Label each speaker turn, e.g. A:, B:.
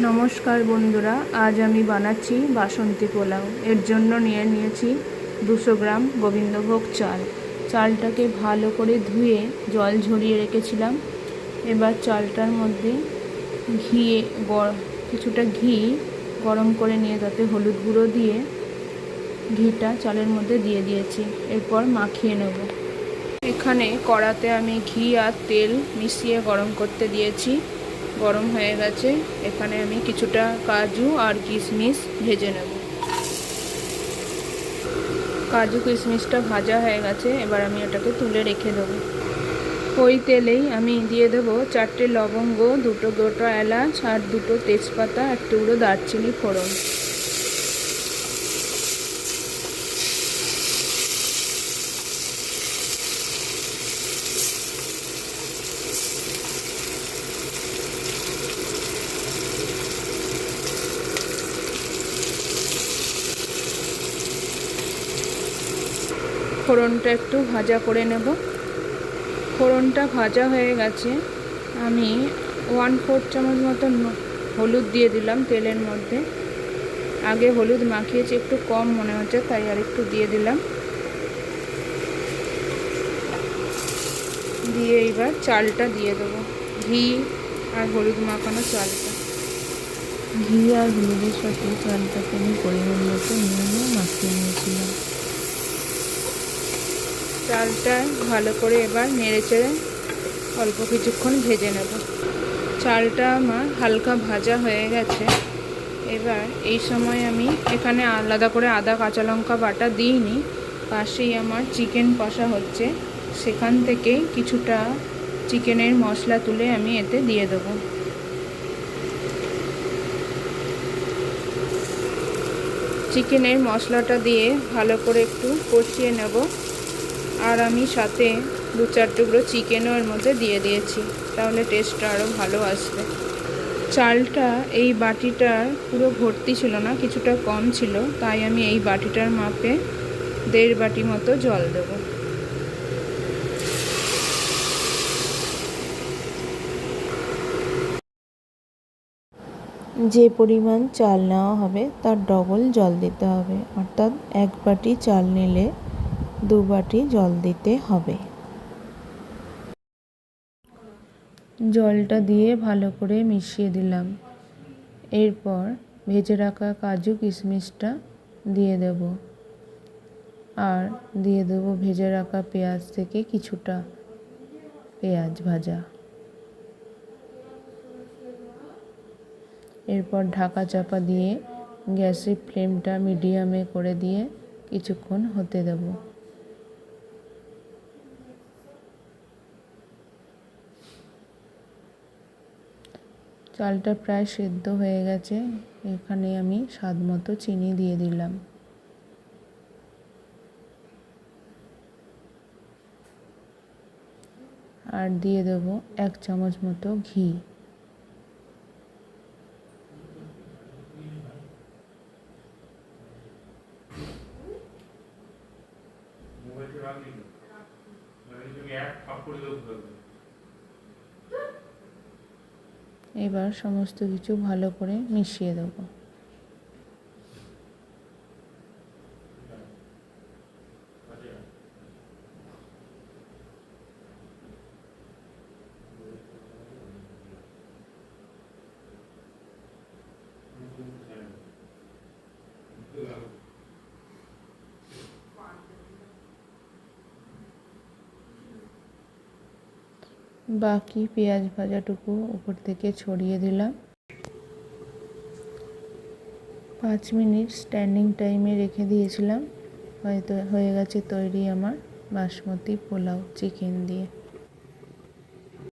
A: নমস্কার বন্ধুরা, আজ আমি বানাচ্ছি বাসন্তী পোলাও। এর জন্য নিয়েছি 200 গ্রাম গোবিন্দভোগ চাল। চালটাকে ভালো করে ধুয়ে জল ঝরিয়ে রেখেছিলাম। এবার চালটার মধ্যে কিছুটা ঘি গরম করে নিয়ে তাতে হলুদ গুঁড়ো দিয়ে ঘিটা চালের মধ্যে দিয়ে দিয়েছি। এরপর মাখিয়ে নেব। এখানে কড়াতে আমি ঘি আর তেল মিশিয়ে গরম করতে দিয়েছি। গরম হয়ে গেছে। এখানে আমি কিছুটা কাজু আর কিশমিশ ভেজে নেব। কাজু কিশমিশটা ভাজা হয়ে গেছে। এবার আমি এটাকে তুলে রেখে দেবো। ওই তেলেই আমি দিয়ে দেবো 4টে লবঙ্গ, 2টো গোটা এলাচ আর 2টো তেজপাতা, 1 টুকরো দারচিনি ফোড়ন। ফোড়নটা একটু ভাজা করে নেব। ফোড়নটা ভাজা হয়ে গেছে। আমি 1/4 চামচ মতন হলুদ দিয়ে দিলাম তেলের মধ্যে। আগে হলুদ মাখিয়েছি, একটু কম মনে হচ্ছে, তাই আর একটু দিয়ে দিলাম। দিয়ে এবার চালটা দিয়ে দেবো, ঘি আর হলুদ মাখানো চালটা। ঘি আর হলুদের সাথে চালটাকে আমি পরিমাণ মতো নিয়ে মাখিয়ে নিয়েছিলাম। চালটা ভালো করে এবার নেড়েচেড়ে অল্প কিছুক্ষণ ভেজে নেব। চালটা আমার হালকা ভাজা হয়ে গেছে। এবার এই সময় আমি এখানে আলাদা করে আদা কাঁচা লঙ্কা বাটা দিইনি। পাশেই আমার চিকেন কষা হচ্ছে, সেখান থেকে কিছুটা চিকেনের মশলা তুলে আমি এতে দিয়ে দেবো। চিকেনের মশলাটা দিয়ে ভালো করে একটু কষিয়ে নেব। আর আমি সাথে 2-4 টুকরো চিকেনও এর মধ্যে দিয়ে দিয়েছি, তাহলে টেস্টটা আরও ভালো আসবে। চালটা এই বাটিটার পুরো ভর্তি ছিল না, কিছুটা কম ছিল, তাই আমি এই বাটিটার মাপে 1.5 বাটি মতো জল দেব। যে পরিমাণ চাল নেওয়া হবে তার ডবল জল দিতে হবে, অর্থাৎ 1 বাটি চাল নিলে 2 বাটি জল দিতে হবে। জলটা দিয়ে ভালো করে মিশিয়ে দিলাম। এরপর ভেজে রাখা কাজু কিশমিশটা দিয়ে দেব। আর দিয়ে দেব ভেজে রাখা পেঁয়াজ থেকে কিছুটা পেঁয়াজ ভাজা। এরপর ঢাকা চাপা দিয়ে গ্যাসের ফ্লেমটা মিডিয়ামে করে দিয়ে কিছুক্ষণ হতে দেব। চালটা প্রায় সেদ্ধ হয়ে গেছে। এখানে আমি স্বাদ মতো চিনি দিয়ে দিলাম। আর দিয়ে দেব 1 চামচ মতো ঘি। এবার সমস্ত কিছু ভালো করে মিশিয়ে দেব। বাকি পেঁয়াজ ভাজাটুকু উপর থেকে ছড়িয়ে দিলাম। 5 মিনিট স্ট্যান্ডিং টাইমে রেখে দিয়েছিলাম। হয়তো হয়ে গেছে তৈরি আমার বাসমতি পোলাও চিকেন দিয়ে।